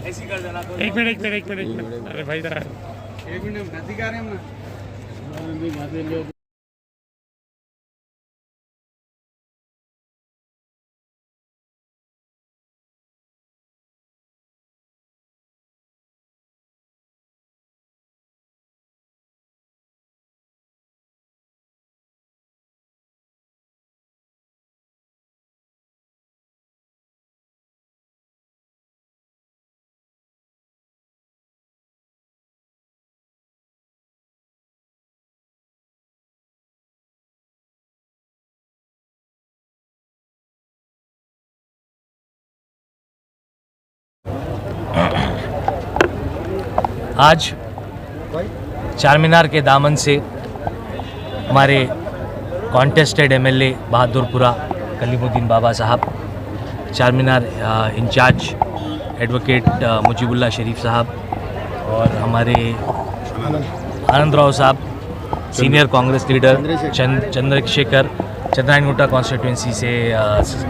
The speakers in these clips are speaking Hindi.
ऐसी कर देना। एक मिनट अरे भाई जरा 1 मिनट नजदीक आ रहे हैं हम। आज चार मीनार के दामन से हमारे कॉन्टेस्टेड एमएलए बहादुरपुरा कलीमुद्दीन बाबा साहब, चार मीनार इंचार्ज एडवोकेट मुजीबुल्लाह शरीफ साहब और हमारे आनंद राव साहब, senior Congress leader Chandrashekhar Chandrayangutta constituency से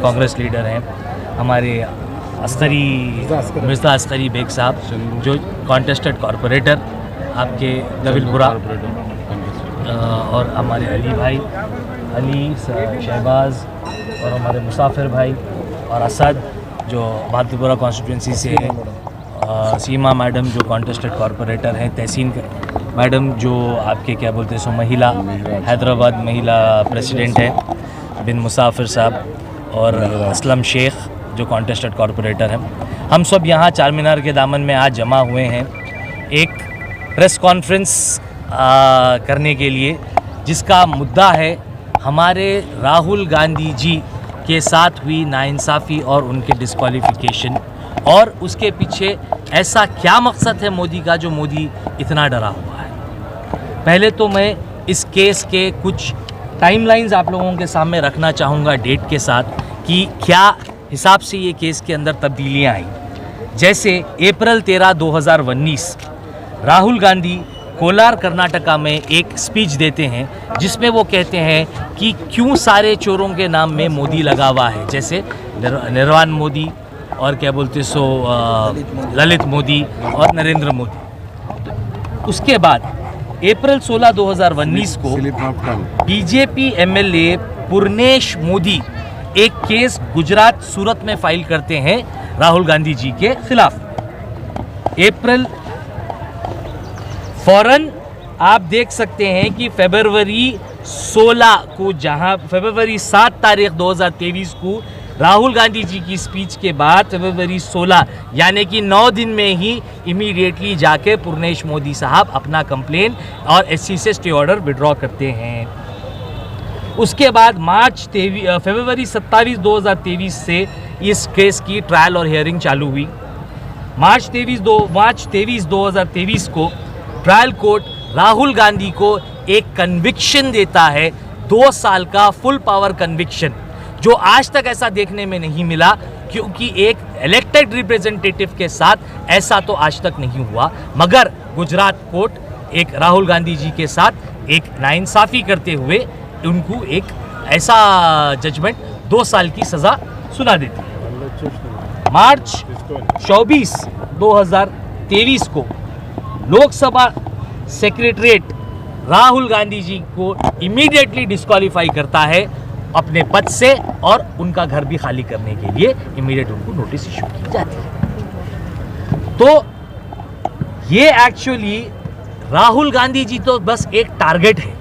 कांग्रेस लीडर हैं, हमारे मिर्ज़ा अस्करी बेग साहब जो कॉन्टेस्टेड कॉरपोरेटर आपके दबिलपुरा, और हमारे अली भाई, अली शहबाज और हमारे मुसाफिर भाई और असद जो बहादुरपुरा कॉन्स्टिट्यूंसी से, सीमा मैडम जो कॉन्टेस्टेड कॉरपोरेटर हैं, तहसीन मैडम जो आपके क्या बोलते हैं सो महिला हैदराबाद महिला प्रेसिडेंट है, बिन मुसाफिर साहब और असलम शेख जो कॉन्टेस्टेड कॉरपोरेटर हैं। हम सब यहाँ चार मीनार के दामन में आज जमा हुए हैं एक प्रेस कॉन्फ्रेंस करने के लिए, जिसका मुद्दा है हमारे राहुल गांधी जी के साथ हुई नाइंसाफ़ी और उनके डिस्क्वालिफिकेशन, और उसके पीछे ऐसा क्या मकसद है मोदी का जो मोदी इतना डरा हुआ है। पहले तो मैं इस केस के कुछ टाइमलाइंस आप लोगों के सामने रखना चाहूँगा डेट के साथ कि क्या हिसाब से ये केस के अंदर तब्दीलियाँ आई। जैसे अप्रैल 13, 2019 राहुल गांधी कोलार कर्नाटका में एक स्पीच देते हैं जिसमें वो कहते हैं कि क्यों सारे चोरों के नाम में मोदी लगा हुआ है, जैसे निर्वाण मोदी और क्या बोलते सो ललित मोदी और नरेंद्र मोदी। उसके बाद अप्रैल 16, 2019 को बीजेपी एमएलए पूर्णेश मोदी एक केस गुजरात सूरत में फाइल करते हैं राहुल गांधी जी के खिलाफ। अप्रैल फौरन आप देख सकते हैं कि फरवरी 16 को, जहां फरवरी 7 तारीख 2023 को राहुल गांधी जी की स्पीच के बाद फरवरी 16 यानी कि 9 दिन में ही इमीडिएटली जाके पूर्णेश मोदी साहब अपना कंप्लेन और एससी से स्टे ऑर्डर विड्रॉ करते हैं। उसके बाद फरवरी 27, 2023 से इस केस की ट्रायल और हियरिंग चालू हुई। मार्च 23, 2023 को ट्रायल कोर्ट राहुल गांधी को एक कन्विक्शन देता है, 2 साल का फुल पावर कन्विक्शन, जो आज तक ऐसा देखने में नहीं मिला, क्योंकि एक इलेक्टेड रिप्रेजेंटेटिव के साथ ऐसा तो आज तक नहीं हुआ। मगर गुजरात कोर्ट एक राहुल गांधी जी के साथ एक नाइंसाफ़ी करते हुए उनको एक ऐसा जजमेंट 2 साल की सज़ा सुना देती है। मार्च 24, 2023 को लोकसभा सेक्रेटरीट राहुल गांधी जी को इमीडिएटली डिस्क्वालीफाई करता है अपने पद से, और उनका घर भी खाली करने के लिए इमीडिएट उनको नोटिस इशू की जाती है। तो ये एक्चुअली राहुल गांधी जी तो बस एक टारगेट है,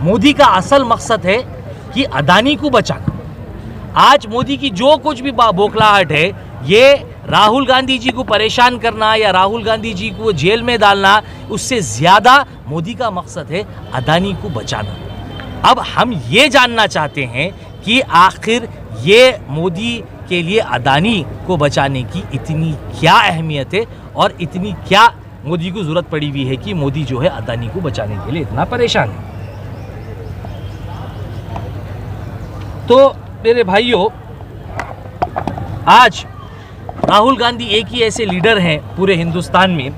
मोदी का असल मकसद है कि अदानी को बचाना। आज मोदी की जो कुछ भी बौखलाहट है, ये राहुल गांधी जी को परेशान करना या राहुल गांधी जी को जेल में डालना, उससे ज़्यादा मोदी का मकसद है अदानी को बचाना। अब हम ये जानना चाहते हैं कि आखिर ये मोदी के लिए अदानी को बचाने की इतनी क्या अहमियत है और इतनी क्या मोदी को ज़रूरत पड़ी हुई है कि मोदी जो है अदानी को बचाने के लिए इतना परेशान है। तो मेरे भाइयों, आज राहुल गांधी एक ही ऐसे लीडर हैं पूरे हिंदुस्तान में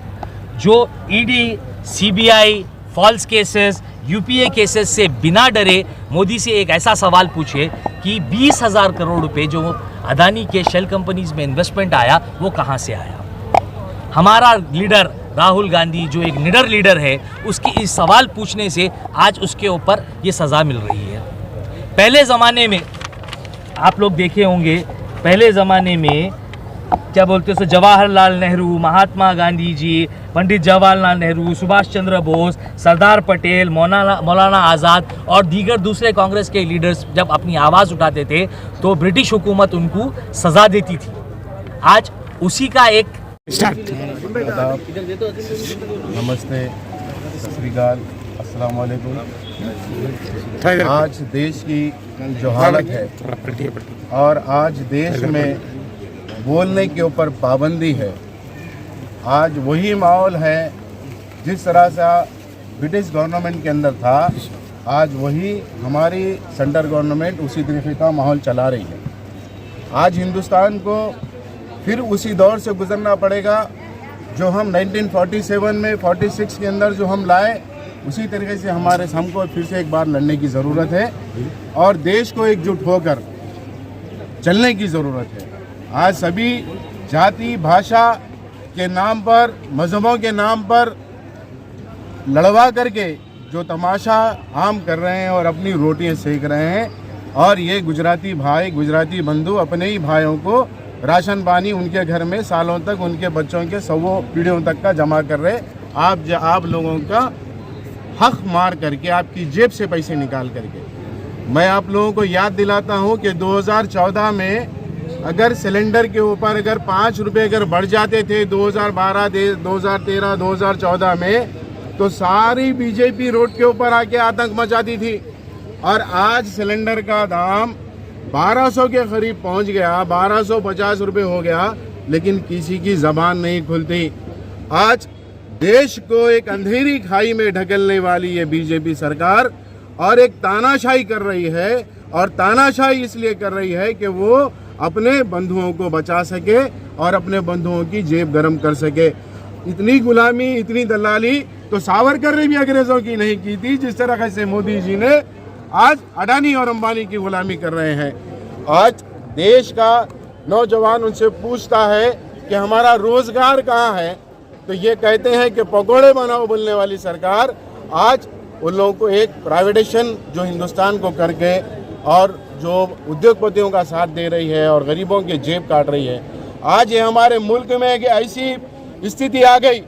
जो ED, CBI, false cases, UPA cases से बिना डरे मोदी से एक ऐसा सवाल पूछे कि 20,000 करोड़ रुपए जो अदानी के शेल कंपनीज में इन्वेस्टमेंट आया वो कहाँ से आया। हमारा लीडर राहुल गांधी जो एक निडर लीडर है, उसकी इस सवाल पूछने से आज उसके ऊपर ये सज़ा मिल रही है। पहले ज़माने में आप लोग देखे होंगे, पहले ज़माने में क्या बोलते हैं, जवाहरलाल नेहरू, महात्मा गांधी जी, पंडित जवाहरलाल नेहरू, सुभाष चंद्र बोस, सरदार पटेल, मौलाना आज़ाद और दीगर दूसरे कांग्रेस के लीडर्स जब अपनी आवाज़ उठाते थे तो ब्रिटिश हुकूमत उनको सज़ा देती थी। आज उसी का एक नमस्ते, सत श्री अकाल, अस्सलाम वालेकुम। आज देश की जो हालत है और आज देश में बोलने के ऊपर पाबंदी है, आज वही माहौल है जिस तरह से ब्रिटिश गवर्नमेंट के अंदर था, आज वही हमारी सेंट्रल गवर्नमेंट उसी तरीके का माहौल चला रही है। आज हिंदुस्तान को फिर उसी दौर से गुजरना पड़ेगा जो हम 1947 में 46 के अंदर जो हम लाए, उसी तरीके से हमको फिर से एक बार लड़ने की ज़रूरत है और देश को एकजुट होकर चलने की ज़रूरत है। आज सभी जाति भाषा के नाम पर, मज़हबों के नाम पर लड़वा करके जो तमाशा आम कर रहे हैं और अपनी रोटियां सेक रहे हैं, और ये गुजराती भाई, गुजराती बंधु अपने ही भाइयों को राशन पानी उनके घर में सालों तक उनके बच्चों के 100 पीढ़ियों तक का जमा कर रहे। आप लोगों का हक मार करके, आपकी जेब से पैसे निकाल करके। मैं आप लोगों को याद दिलाता हूं कि 2014 में अगर सिलेंडर के ऊपर अगर 5 रुपये अगर बढ़ जाते थे 2012, 2013, 2014 में, तो सारी बीजेपी रोड के ऊपर आके आतंक मचाती थी। और आज सिलेंडर का दाम 1200 के करीब पहुंच गया, 1250 रुपये हो गया, लेकिन किसी की ज़बान नहीं खुलती। आज देश को एक अंधेरी खाई में ढकेलने वाली ये बीजेपी सरकार और एक तानाशाही कर रही है, और तानाशाही इसलिए कर रही है कि वो अपने बंधुओं को बचा सके और अपने बंधुओं की जेब गर्म कर सके। इतनी गुलामी, इतनी दलाली तो सावरकर ने भी अंग्रेजों की नहीं की थी, जिस तरह से मोदी जी ने आज अडानी और अंबानी की गुलामी कर रहे हैं। आज देश का नौजवान उनसे पूछता है कि हमारा रोजगार कहाँ है, तो ये कहते हैं कि पकौड़े बनाओ बोलने वाली सरकार आज उन लोगों को एक प्राइवेटाइजेशन जो हिंदुस्तान को करके और जो उद्योगपतियों का साथ दे रही है और गरीबों की जेब काट रही है। आज ये हमारे मुल्क में एक ऐसी स्थिति आ गई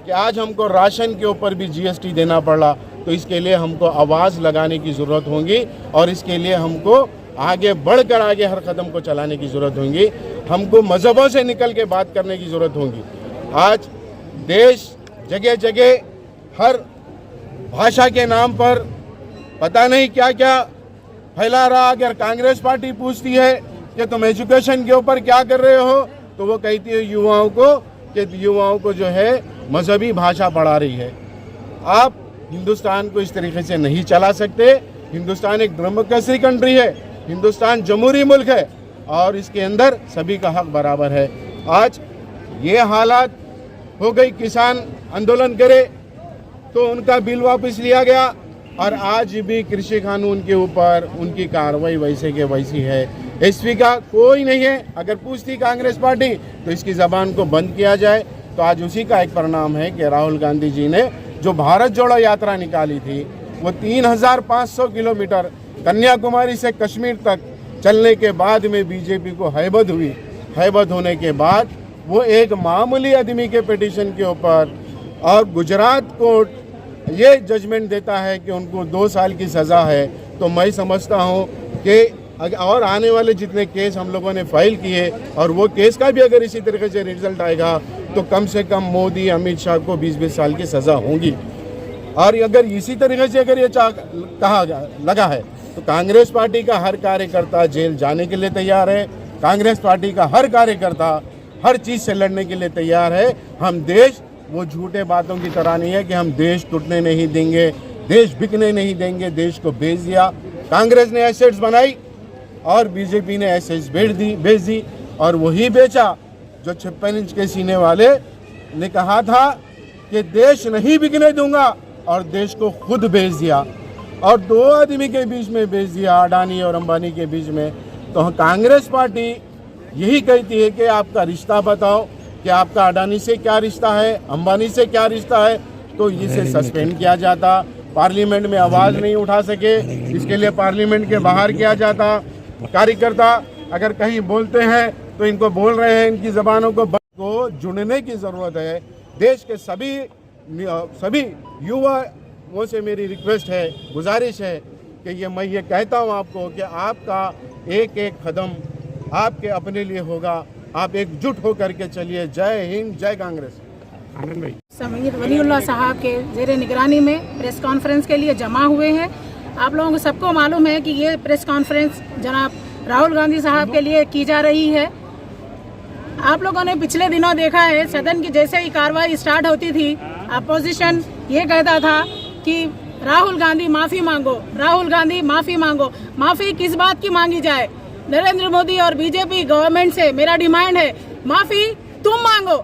कि आज हमको राशन के ऊपर भी जीएसटी देना पड़ा। तो इसके लिए हमको आवाज़ लगाने की ज़रूरत होगी और इसके लिए हमको आगे बढ़कर आगे हर कदम को चलाने की ज़रूरत होगी। हमको मज़हबों से निकल के बात करने की ज़रूरत होगी। आज देश जगह जगह हर भाषा के नाम पर पता नहीं क्या क्या फैला रहा। अगर कांग्रेस पार्टी पूछती है कि तुम एजुकेशन के ऊपर क्या कर रहे हो, तो वो कहती है युवाओं को कि युवाओं को जो है मजहबी भाषा पढ़ा रही है। आप हिंदुस्तान को इस तरीके से नहीं चला सकते। हिंदुस्तान एक डेमोक्रेसी कंट्री है, हिंदुस्तान जमहूरी मुल्क है और इसके अंदर सभी का हक बराबर है। आज ये हालात हो गई, किसान आंदोलन करे तो उनका बिल वापस लिया गया और आज भी कृषि कानून के ऊपर उनकी कार्रवाई वैसे के वैसी है। एसपी का कोई नहीं है। अगर पूछती कांग्रेस पार्टी तो इसकी ज़बान को बंद किया जाए। तो आज उसी का एक परिणाम है कि राहुल गांधी जी ने जो भारत जोड़ो यात्रा निकाली थी, वो 3500 किलोमीटर कन्याकुमारी से कश्मीर तक चलने के बाद में बीजेपी को हैबत हुई। हैबत होने के बाद वो एक मामूली आदमी के पिटीशन के ऊपर और गुजरात कोर्ट ये जजमेंट देता है कि उनको 2 साल की सज़ा है। तो मैं समझता हूँ कि और आने वाले जितने केस हम लोगों ने फाइल किए और वो केस का भी अगर इसी तरीके से रिजल्ट आएगा तो कम से कम मोदी, अमित शाह को 20-20 साल की सज़ा होगी। और अगर इसी तरीके से अगर ये कहा लगा है तो कांग्रेस पार्टी का हर कार्यकर्ता जेल जाने के लिए तैयार है। कांग्रेस पार्टी का हर कार्यकर्ता हर चीज़ से लड़ने के लिए तैयार है। हम देश वो झूठे बातों की तरह नहीं है कि हम देश टूटने नहीं देंगे, देश बिकने नहीं देंगे। देश को बेच दिया, कांग्रेस ने एसेट्स बनाई और बीजेपी ने एसेट्स बेच दी और वही बेचा जो 56 इंच के सीने वाले ने कहा था कि देश नहीं बिकने दूंगा, और देश को खुद बेच दिया और दो आदमी के बीच में बेच दिया, अडानी और अंबानी के बीच में। तो कांग्रेस पार्टी यही कहती है कि आपका रिश्ता बताओ कि आपका अडानी से क्या रिश्ता है, अंबानी से क्या रिश्ता है। तो इसे सस्पेंड किया जाता, पार्लियामेंट में आवाज़ नहीं उठा सके, इसके लिए पार्लियामेंट के बाहर किया जाता। कार्यकर्ता अगर कहीं बोलते हैं तो इनको बोल रहे हैं, इनकी ज़बानों को जुड़ने की ज़रूरत है। देश के सभी युवाओं से मेरी रिक्वेस्ट है, गुजारिश है कि मैं ये कहता हूँ आपको कि आपका एक एक कदम आपके अपने लिए होगा। आप एकजुट होकर के चलिए। जय हिंद, जय कांग्रेस। आनंद भाई समीर वलीउल्लाह साहब के ज़ेरे निगरानी में प्रेस कॉन्फ्रेंस के लिए जमा हुए हैं। आप लोगों को सबको मालूम है कि ये प्रेस कॉन्फ्रेंस जनाब राहुल गांधी साहब के लिए की जा रही है। आप लोगों ने पिछले दिनों देखा है, सदन की जैसे ही कार्रवाई स्टार्ट होती थी, अपोजिशन ये कहता था कि राहुल गांधी माफ़ी मांगो, राहुल गांधी माफ़ी मांगो। माफ़ी किस बात की मांगी जाए? नरेंद्र मोदी और बीजेपी गवर्नमेंट से मेरा डिमांड है, माफ़ी तुम मांगो।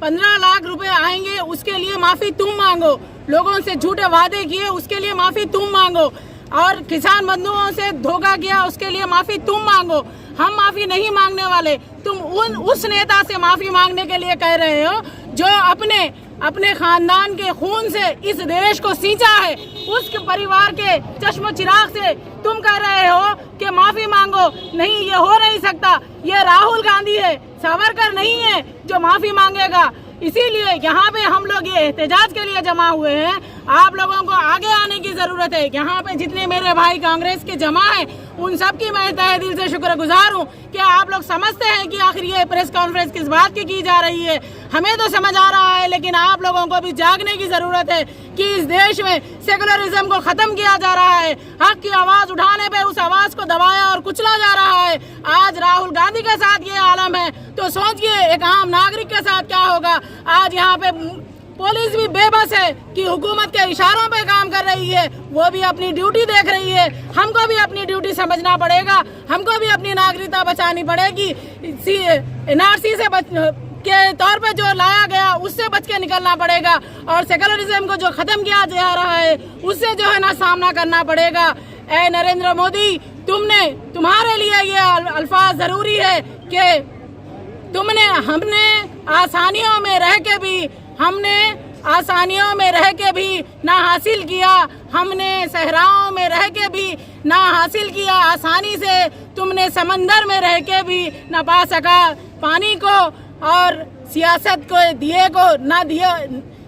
15 लाख रुपए आएंगे, उसके लिए माफ़ी तुम मांगो। लोगों से झूठे वादे किए, उसके लिए माफ़ी तुम मांगो। और किसान बंधुओं से धोखा किया, उसके लिए माफ़ी तुम मांगो। हम माफ़ी नहीं मांगने वाले। तुम उस नेता से माफ़ी मांगने के लिए कह रहे हो जो अपने खानदान के खून से इस देश को सींचा है। उस परिवार के चश्मो चिराग से तुम कह रहे हो कि माफ़ी मांगो। नहीं, ये हो नहीं सकता। ये राहुल गांधी है, सावरकर नहीं है जो माफ़ी मांगेगा। इसीलिए यहाँ पे हम लोग ये एहतजाज के लिए जमा हुए हैं। आप लोगों को आगे आने की ज़रूरत है। यहाँ पे जितने मेरे भाई कांग्रेस के जमा हैं, उन सब की मैं तहे दिल से शुक्रगुजार हूँ कि आप लोग समझते हैं कि आखिर ये प्रेस कॉन्फ्रेंस किस बात की जा रही है। हमें तो समझ आ रहा है, लेकिन आप लोगों को भी जागने की ज़रूरत है कि इस देश में सेकुलरिज्म को ख़त्म किया जा रहा है। हक की आवाज़ उठाने पे उस आवाज़ को दबाया और कुचला जा रहा है। आज राहुल गांधी के साथ ये आलम है, तो सोचिए एक आम नागरिक के साथ क्या होगा। आज यहाँ पे पुलिस भी बेबस है कि हुकूमत के इशारों पे काम कर रही है, वो भी अपनी ड्यूटी देख रही है। हमको भी अपनी ड्यूटी समझना पड़ेगा, हमको भी अपनी नागरिकता बचानी पड़ेगी। एनआरसी से के तौर पे जो लाया गया उससे बच के निकलना पड़ेगा और सेकुलरिज्म को जो खत्म किया जा रहा है उससे जो है ना सामना करना पड़ेगा। ए नरेंद्र मोदी, तुम्हारे लिए ये अल्फाज जरूरी है कि हमने आसानियों में रह के भी ना हासिल किया, हमने सहराओं में रह के भी ना हासिल किया आसानी से। तुमने समंदर में रह के भी ना पा सका पानी को, और सियासत को दिए को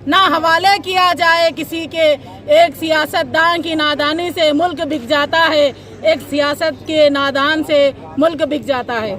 ना हवाले किया जाए किसी के। एक सियासतदान की नादानी से मुल्क बिक जाता है, एक सियासत के नादान से मुल्क बिक जाता है।